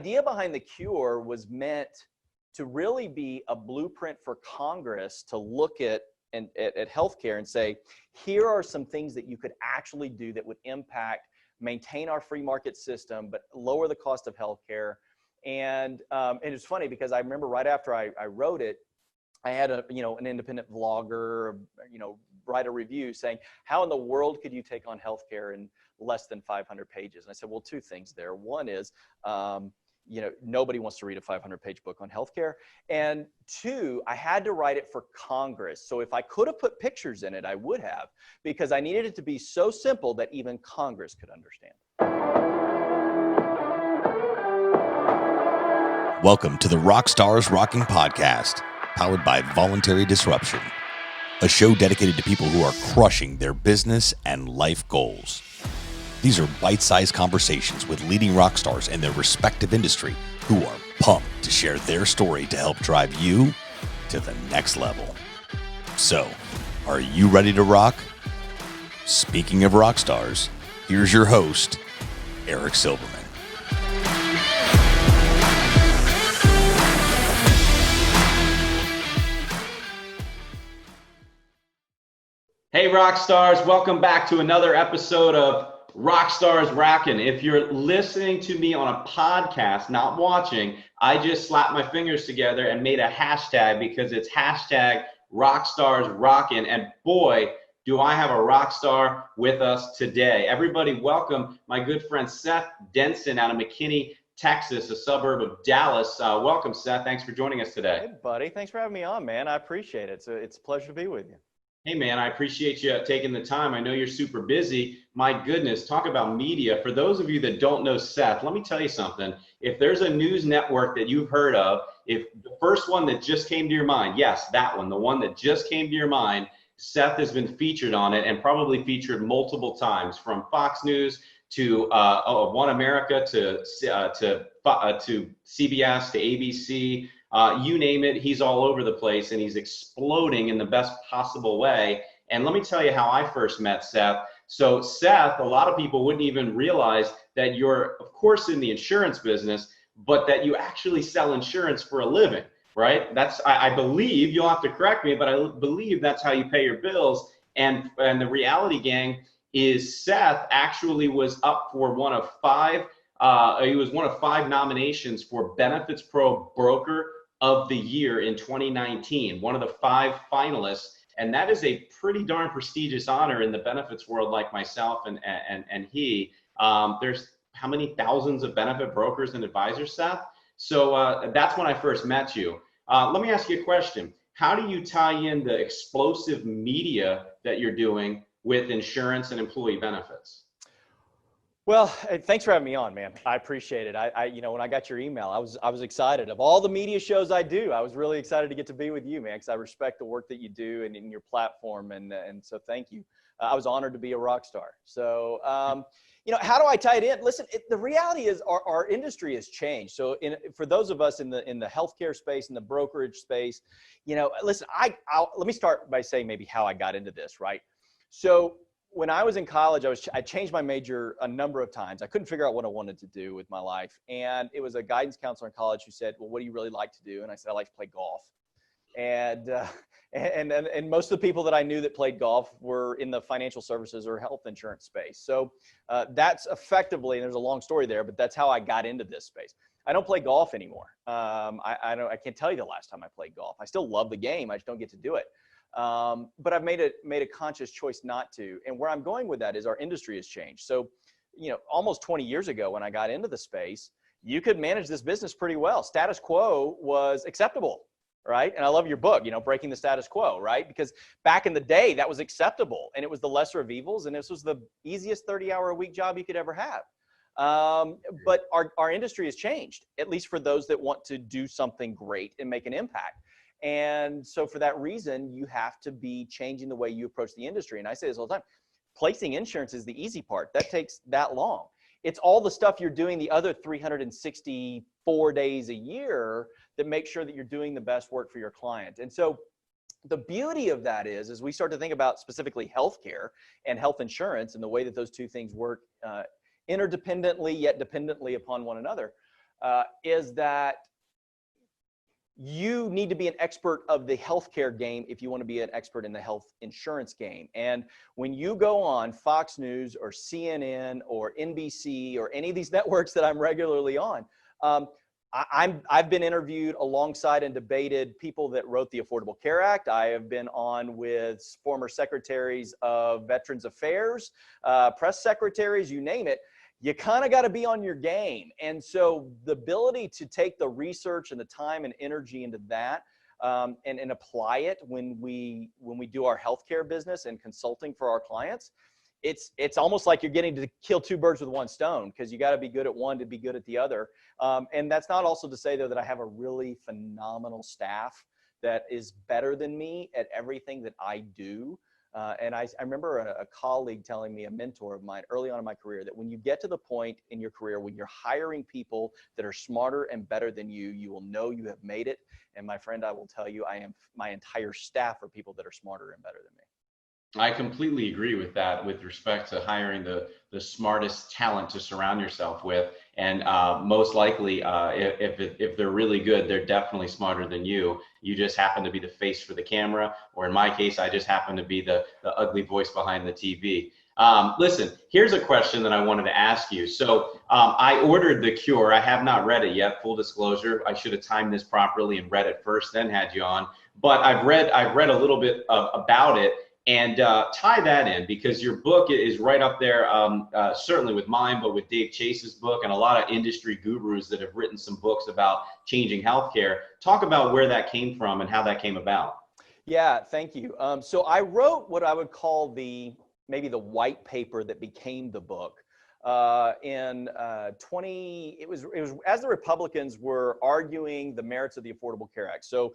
idea behind the cure was meant to really be a blueprint for Congress to look at healthcare and say, here are some things that you could actually do that would impact, maintain our free market system, but lower the cost of healthcare. And it's funny because I remember right after I wrote it, I had an independent vlogger, write a review saying, how in the world could you take on healthcare in less than 500 pages? And I said, well, two things there. One is, nobody wants to read a 500-page book on healthcare. And two, I had to write it for Congress. So if I could have put pictures in it, I would have, because I needed it to be so simple that even Congress could understand. Welcome to the RockstarsRocking podcast, powered by Voluntary Disruption, a show dedicated to people who are crushing their business and life goals. These are bite-sized conversations with leading rock stars in their respective industry who are pumped to share their story to help drive you to the next level. So, are you ready to rock? Speaking of rock stars, here's your host, Eric Silverman. Hey rock stars, welcome back to another episode of RockstarsRocking. If you're listening to me on a podcast, not watching, I just slapped my fingers together and made a hashtag because it's hashtag RockstarsRocking. And boy, do I have a rock star with us today. Everybody welcome my good friend Seth Denson out of McKinney, Texas, a suburb of Dallas. Welcome, Seth. Thanks for joining us today. Hey, buddy. Thanks for having me on, man. I appreciate it. It's a pleasure to be with you. Hey man, I appreciate you taking the time. I know you're super busy. My goodness, talk about media. For those of you that don't know Seth, let me tell you something. If there's a news network that you've heard of, if the first one that just came to your mind, yes, that one, the one that just came to your mind, Seth has been featured on it and probably featured multiple times, from Fox News to One America to CBS to ABC. You name it, he's all over the place and he's exploding in the best possible way. And let me tell you how I first met Seth. So Seth, a lot of people wouldn't even realize that you're, of course, in the insurance business, but that you actually sell insurance for a living, right? That's, I believe, you'll have to correct me, but I believe that's how you pay your bills. And the reality, gang, is Seth actually was up for one of five nominations for Benefits Pro Broker of the Year in 2019, one of the 5 finalists. And that is a pretty darn prestigious honor in the benefits world, like myself and he. There's how many thousands of benefit brokers and advisors, Seth? So that's when I first met you. Let me ask you a question. How do you tie in the explosive media that you're doing with insurance and employee benefits? Well, thanks for having me on, man. I appreciate it. When I got your email, I was excited. Of all the media shows I do, I was really excited to get to be with you, man, because I respect the work that you do and in your platform, and so thank you. I was honored to be a rock star. So, how do I tie it in? Listen, the reality is our industry has changed. So, for those of us in the healthcare space, in the brokerage space, listen, let me start by saying maybe how I got into this, right? So, when I was in college, I changed my major a number of times. I couldn't figure out what I wanted to do with my life. And it was a guidance counselor in college who said, well, what do you really like to do? And I said, I like to play golf. And most of the people that I knew that played golf were in the financial services or health insurance space. So that's effectively, and there's a long story there, but that's how I got into this space. I don't play golf anymore. I can't tell you the last time I played golf. I still love the game. I just don't get to do it. But I've made a conscious choice not to. And where I'm going with that is our industry has changed. So, almost 20 years ago when I got into the space, you could manage this business pretty well. Status quo was acceptable, right? And I love your book, Breaking the Status Quo, right? Because back in the day, that was acceptable and it was the lesser of evils. And this was the easiest 30-hour-a-week job you could ever have. But our industry has changed, at least for those that want to do something great and make an impact. And so for that reason, you have to be changing the way you approach the industry. And I say this all the time, placing insurance is the easy part. That takes that long. It's all the stuff you're doing the other 364 days a year that makes sure that you're doing the best work for your client. And so the beauty of that is, as we start to think about specifically healthcare and health insurance and the way that those two things work interdependently yet dependently upon one another, is that you need to be an expert of the healthcare game if you want to be an expert in the health insurance game. And when you go on Fox News or CNN or NBC or any of these networks that I'm regularly on, I've been interviewed alongside and debated people that wrote the Affordable Care Act. I have been on with former secretaries of Veterans Affairs, press secretaries, you name it. You kind of got to be on your game. And so the ability to take the research and the time and energy into that and apply it when we do our healthcare business and consulting for our clients, it's almost like you're getting to kill two birds with one stone, because you got to be good at one to be good at the other. And that's not also to say, though, that I have a really phenomenal staff that is better than me at everything that I do. And I remember a colleague telling me, a mentor of mine early on in my career, that when you get to the point in your career when you're hiring people that are smarter and better than you, you will know you have made it. And my friend, I will tell you, my entire staff are people that are smarter and better than me. I completely agree with that with respect to hiring the smartest talent to surround yourself with. And most likely, if they're really good, they're definitely smarter than you. You just happen to be the face for the camera, or in my case, I just happen to be the ugly voice behind the TV. Listen, here's a question that I wanted to ask you. So I ordered The Cure. I have not read it yet, full disclosure. I should have timed this properly and read it first, then had you on. But I've read a little bit about it. And tie that in, because your book is right up there, certainly with mine, but with Dave Chase's book and a lot of industry gurus that have written some books about changing healthcare. Talk about where that came from and how that came about. Yeah, thank you. So I wrote what I would call maybe the white paper that became the book. It was as the Republicans were arguing the merits of the Affordable Care Act. So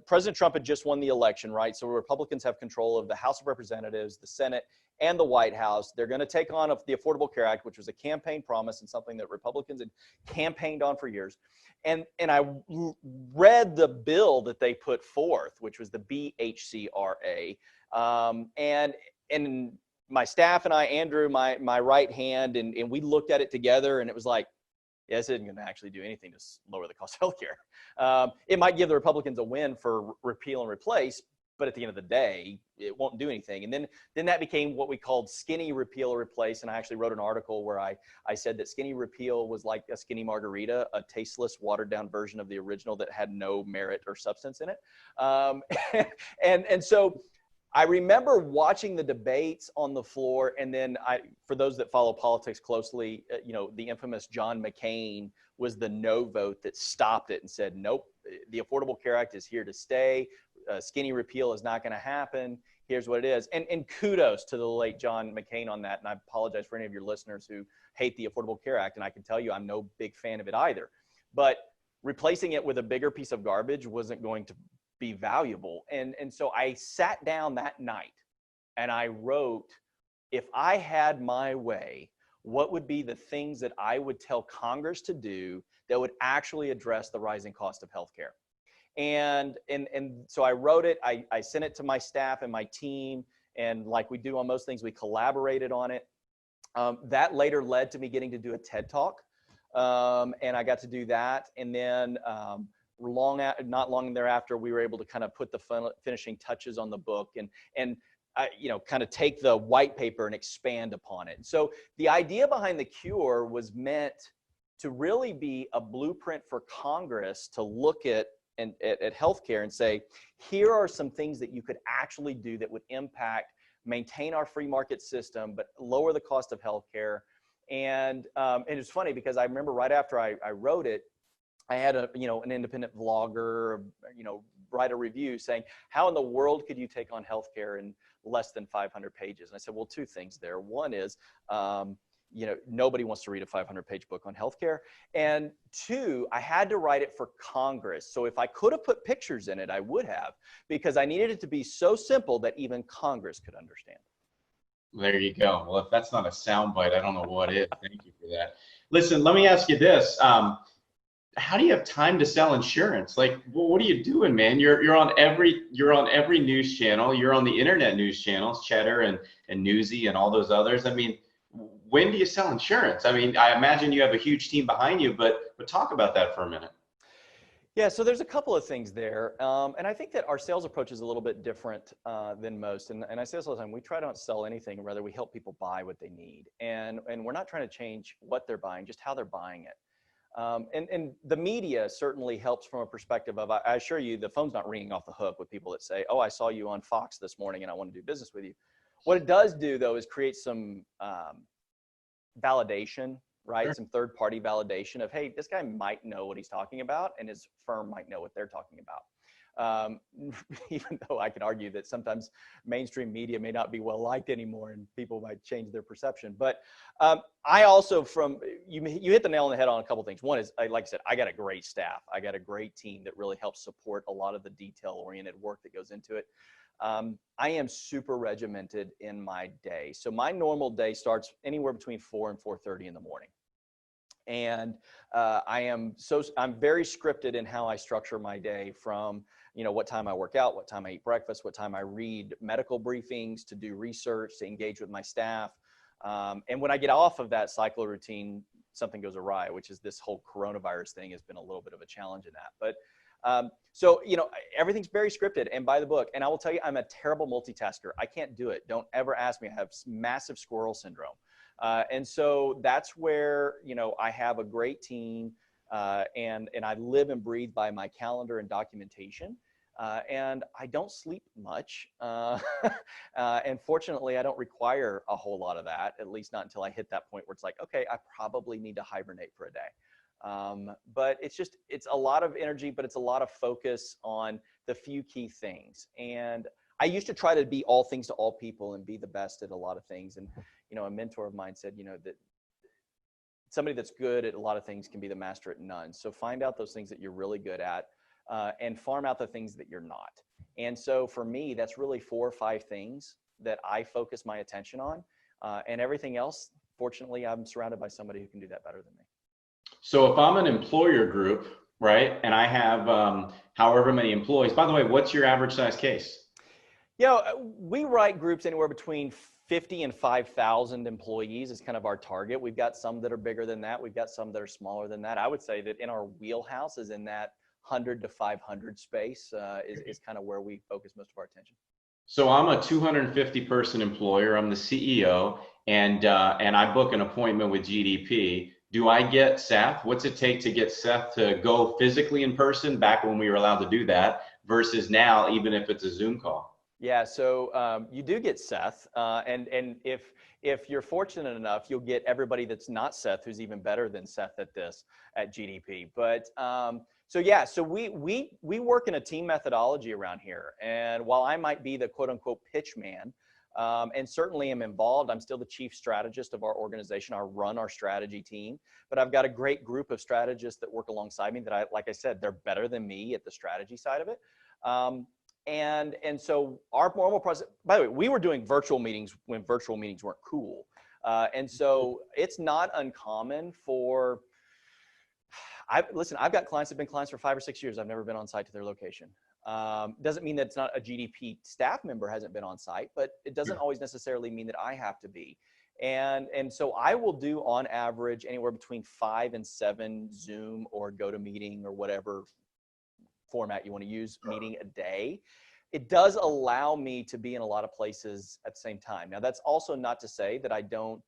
President Trump had just won the election, right? So Republicans have control of the House of Representatives, the Senate, and the White House. They're going to take on the Affordable Care Act, which was a campaign promise and something that Republicans had campaigned on for years. And I read the bill that they put forth, which was the BHCRA, and my staff and I, Andrew, my right hand, and we looked at it together, and it was like, yeah, this isn't going to actually do anything to lower the cost of healthcare. It might give the Republicans a win for repeal and replace, but at the end of the day, it won't do anything. And then that became what we called skinny repeal or replace. And I actually wrote an article where I said that skinny repeal was like a skinny margarita, a tasteless, watered down version of the original that had no merit or substance in it. And so I remember watching the debates on the floor, and then for those that follow politics closely, the infamous John McCain was the no vote that stopped it and said, nope, the Affordable Care Act is here to stay. Skinny repeal is not going to happen. Here's what it is. And kudos to the late John McCain on that. And I apologize for any of your listeners who hate the Affordable Care Act. And I can tell you, I'm no big fan of it either. But replacing it with a bigger piece of garbage wasn't going to be valuable. And so I sat down that night and I wrote, if I had my way, what would be the things that I would tell Congress to do that would actually address the rising cost of healthcare? And so I wrote it, I sent it to my staff and my team, and like we do on most things, we collaborated on it. That later led to me getting to do a TED Talk, and I got to do that. And then not long thereafter, we were able to kind of put the finishing touches on the book and kind of take the white paper and expand upon it. So the idea behind The Cure was meant to really be a blueprint for Congress to look at healthcare and say, here are some things that you could actually do that would impact, maintain our free market system, but lower the cost of healthcare. And it's funny because I remember right after I wrote it, I had an independent vlogger, write a review saying, how in the world could you take on healthcare in less than 500 pages? And I said, well, two things there. One is, nobody wants to read a 500-page book on healthcare. And two, I had to write it for Congress. So if I could have put pictures in it, I would have, because I needed it to be so simple that even Congress could understand. There you go. Well, if that's not a soundbite, I don't know what is. Thank you for that. Listen, let me ask you this. How do you have time to sell insurance? Like, what are you doing, man? You're on every news channel. You're on the internet news channels, Cheddar and Newsy and all those others. I mean, when do you sell insurance? I mean, I imagine you have a huge team behind you, but talk about that for a minute. Yeah, so there's a couple of things there. And I think that our sales approach is a little bit different than most. And I say this all the time, we try to not sell anything, rather we help people buy what they need. And we're not trying to change what they're buying, just how they're buying it. And the media certainly helps from a perspective of, I assure you, the phone's not ringing off the hook with people that say, oh, I saw you on Fox this morning and I want to do business with you. What it does do, though, is create some validation, right? Sure. Some third-party validation of, hey, this guy might know what he's talking about and his firm might know what they're talking about. Even though I can argue that sometimes mainstream media may not be well liked anymore and people might change their perception. But I also, you hit the nail on the head on a couple things. One is, like I said, I got a great staff. I got a great team that really helps support a lot of the detail-oriented work that goes into it. I am super regimented in my day. So my normal day starts anywhere between 4 and 4:30 in the morning. And I'm very scripted in how I structure my day, from, what time I work out, what time I eat breakfast, what time I read medical briefings, to do research, to engage with my staff. And when I get off of that cycle routine, something goes awry, which is this whole coronavirus thing has been a little bit of a challenge in that. But so, everything's very scripted and by the book. And I will tell you, I'm a terrible multitasker. I can't do it. Don't ever ask me. I have massive squirrel syndrome. And so that's where, I have a great team, and I live and breathe by my calendar and documentation. And I don't sleep much. And fortunately, I don't require a whole lot of that, at least not until I hit that point where it's like, okay, I probably need to hibernate for a day. But it's a lot of energy, but it's a lot of focus on the few key things. And I used to try to be all things to all people and be the best at a lot of things. And, a mentor of mine said, that somebody that's good at a lot of things can be the master at none. So find out those things that you're really good at, and farm out the things that you're not. And so for me, that's really 4 or 5 things that I focus my attention on. And everything else, fortunately, I'm surrounded by somebody who can do that better than me. So if I'm an employer group, right, and I have however many employees, by the way, what's your average size case? We write groups anywhere between 50 and 5,000 employees is kind of our target. We've got some that are bigger than that. We've got some that are smaller than that. I would say that in our wheelhouse is in that 100 to 500 space is kind of where we focus most of our attention. So I'm a 250 person employer. I'm the CEO, and I book an appointment with GDP. Do I get Seth? What's it take to get Seth to go physically in person, back when we were allowed to do that, versus now, even if it's a Zoom call? Yeah, so you do get Seth, and if you're fortunate enough, you'll get everybody that's not Seth, who's even better than Seth at this at GDP. But so we work in a team methodology around here, and while I might be the quote unquote pitch man, and certainly am involved, I'm still the chief strategist of our organization. I run our strategy team, but I've got a great group of strategists that work alongside me that like I said, they're better than me at the strategy side of it. And so our normal process, by the way, we were doing virtual meetings when virtual meetings weren't cool. And so it's not uncommon for, listen, I've got clients that have been clients for 5 or 6 years. I've never been on site to their location. Doesn't mean that it's not a GDP staff member hasn't been on site, but it doesn't always necessarily mean that I have to be. And so I will do on average anywhere between 5 and 7 Zoom or GoToMeeting or whatever format you want to use meeting a day. It does allow me to be in a lot of places at the same time. Now, that's also not to say that I don't,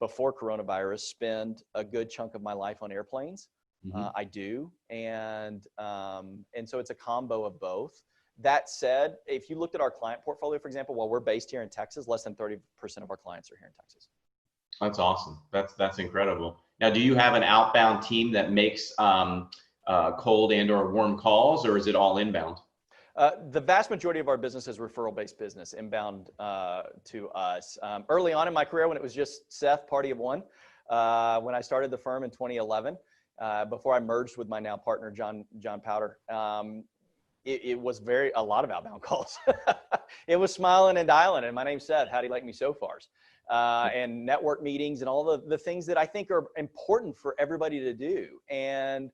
before coronavirus, spend a good chunk of my life on airplanes. Mm-hmm. I do. And so it's a combo of both. That said, if you looked at our client portfolio, for example, while we're based here in Texas, less than 30% of our clients are here in Texas. That's awesome. That's incredible. Now, do you have an outbound team that makes cold and or warm calls, or is it all inbound? The vast majority of our business is referral-based business, inbound to us. Early on in my career, when it was just Seth, party of one, when I started the firm in 2011, before I merged with my now partner, John Powder, it was a lot of outbound calls. It was smiling and dialing, and my name's Seth, how do you like me so far? And network meetings and all the things that I think are important for everybody to do. And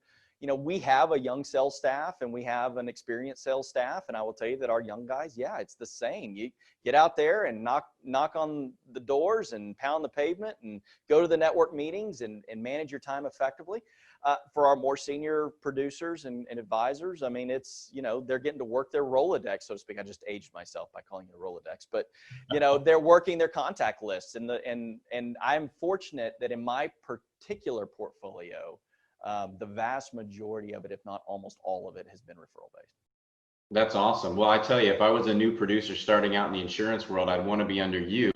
we have a young sales staff and we have an experienced sales staff. And I will tell you that our young guys, yeah, it's the same. You get out there and knock on the doors and pound the pavement and go to the network meetings and manage your time effectively. For our more senior producers and advisors, I mean, it's, they're getting to work their Rolodex, so to speak. I just aged myself by calling it a Rolodex, but, they're working their contact lists. And I'm fortunate that in my particular portfolio, the vast majority of it, if not almost all of it, has been referral based. That's awesome. Well, I tell you, if I was a new producer starting out in the insurance world, I'd want to be under you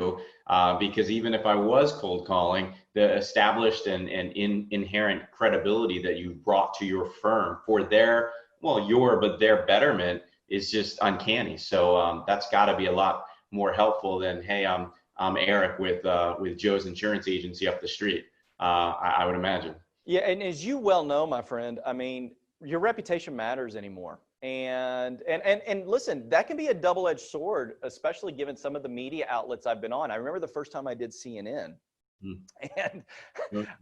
because even if I was cold calling, the established and inherent credibility that you brought to your firm for their betterment is just uncanny. So that's got to be a lot more helpful than, hey, I'm Eric with Joe's insurance agency up the street. I would imagine. Yeah, and as you well know, my friend, I mean, your reputation matters anymore. And listen, that can be a double-edged sword, especially given some of the media outlets I've been on. I remember the first time I did CNN, and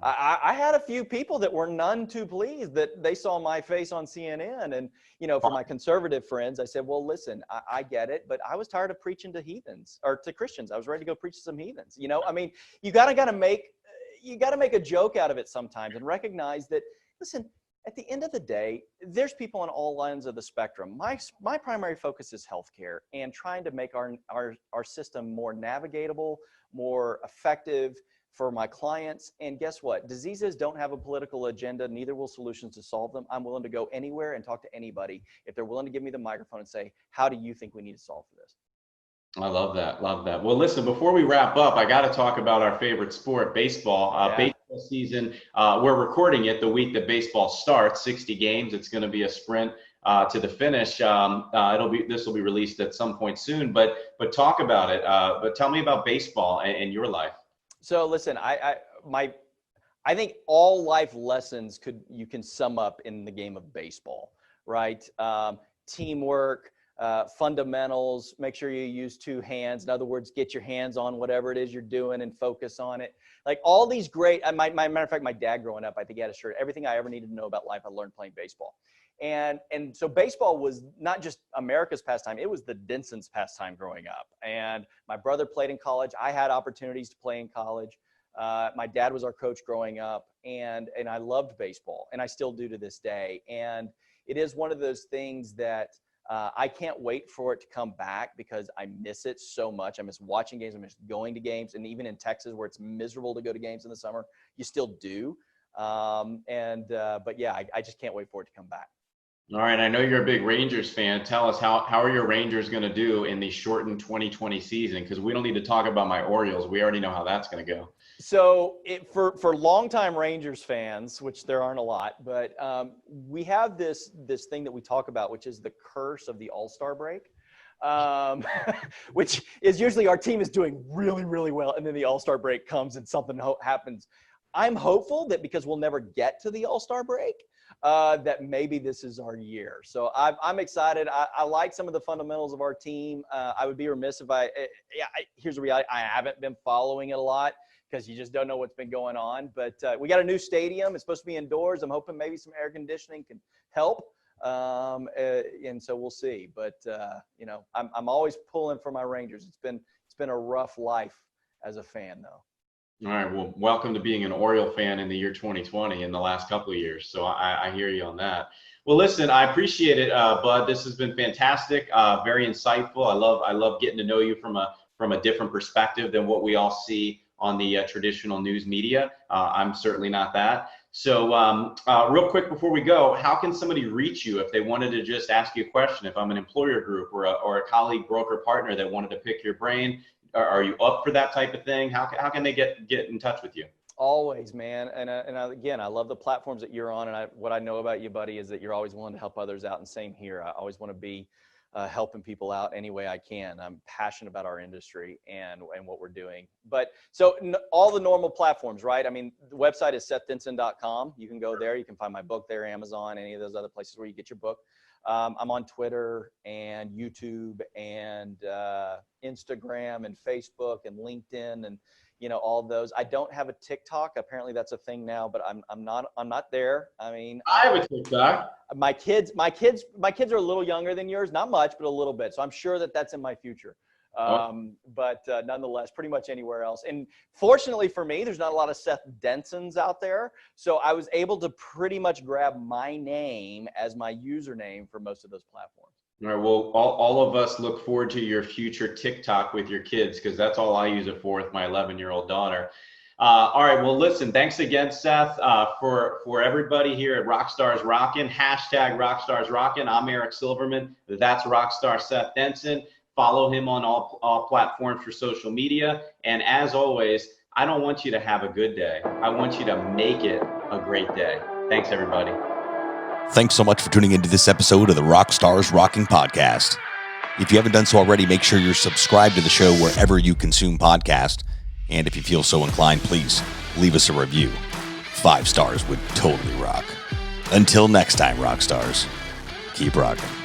I had a few people that were none too pleased that they saw my face on CNN. And, for my conservative friends, I said, well, listen, I get it, but I was tired of preaching to heathens or to Christians. I was ready to go preach to some heathens. I mean, you gotta make a joke out of it sometimes and recognize that, listen, at the end of the day, there's people on all lines of the spectrum. My primary focus is healthcare and trying to make our system more navigatable, more effective for my clients. And guess what? Diseases don't have a political agenda, neither will solutions to solve them. I'm willing to go anywhere and talk to anybody if they're willing to give me the microphone and say, how do you think we need to solve for this? I love that. Love that. Well, listen, before we wrap up, I got to talk about our favorite sport, baseball. Baseball season, we're recording it the week that baseball starts, 60 games. It's going to be a sprint to the finish. This will be released at some point soon, but talk about it. But tell me about baseball and your life. So listen, I think all life lessons you can sum up in the game of baseball, right? Teamwork, fundamentals, make sure you use two hands. In other words, get your hands on whatever it is you're doing and focus on it. Like all these great, matter of fact, my dad growing up, I think he had a shirt, everything I ever needed to know about life, I learned playing baseball. And so baseball was not just America's pastime, it was the Denson's pastime growing up. And my brother played in college. I had opportunities to play in college. My dad was our coach growing up, and I loved baseball, and I still do to this day. And it is one of those things that I can't wait for it to come back because I miss it so much. I miss watching games. I miss going to games. And even in Texas where it's miserable to go to games in the summer, you still do. But yeah, I just can't wait for it to come back. All right. I know you're a big Rangers fan. Tell us how are your Rangers going to do in the shortened 2020 season? Because we don't need to talk about my Orioles. We already know how that's going to go. So for longtime Rangers fans, which there aren't a lot, but we have this thing that we talk about, which is the curse of the All-Star break, which is usually our team is doing really, really well, and then the All-Star break comes and something happens. I'm hopeful that because we'll never get to the All-Star break, that maybe this is our year. So I'm excited. I like some of the fundamentals of our team. I would be remiss if here's the reality. I haven't been following it a lot because you just don't know what's been going on. But we got a new stadium. It's supposed to be indoors. I'm hoping maybe some air conditioning can help. And so we'll see. But, I'm always pulling for my Rangers. It's been a rough life as a fan, though. All right. Well, welcome to being an Oriole fan in the year 2020 in the last couple of years. So I hear you on that. Well, listen, I appreciate it, Bud. This has been fantastic, very insightful. I love getting to know you from a different perspective than what we all see on the traditional news media. I'm certainly not that. So real quick before we go, how can somebody reach you if they wanted to just ask you a question? If I'm an employer group or a colleague, broker, partner that wanted to pick your brain, are you up for that type of thing? How can they get in touch with you? Always, man. And again, I love the platforms that you're on. And what I know about you, buddy, is that you're always willing to help others out. And same here. I always want to be helping people out any way I can. I'm passionate about our industry and what we're doing. But so all the normal platforms, right? I mean, the website is SethDenson.com. You can go there. You can find my book there, Amazon, any of those other places where you get your book. I'm on Twitter and YouTube and Instagram and Facebook and LinkedIn. And, all of those. I don't have a TikTok. Apparently that's a thing now, but I'm not there. I mean, I have a TikTok. My kids are a little younger than yours, not much, but a little bit. So I'm sure that's in my future. But nonetheless, pretty much anywhere else. And fortunately for me, there's not a lot of Seth Densons out there. So I was able to pretty much grab my name as my username for most of those platforms. All right. Well, all of us look forward to your future TikTok with your kids, because that's all I use it for with my 11-year-old daughter. All right. Well, listen, thanks again, Seth, for everybody here at RockstarsRocking, #RockstarsRocking. I'm Eric Silverman. That's Rockstar Seth Denson. Follow him on all platforms for social media. And as always, I don't want you to have a good day. I want you to make it a great day. Thanks, everybody. Thanks so much for tuning into this episode of the RockstarsRocking podcast. If you haven't done so already, make sure you're subscribed to the show wherever you consume podcasts. And if you feel so inclined, please leave us a review. 5 stars would totally rock. Until next time, Rockstars, keep rocking.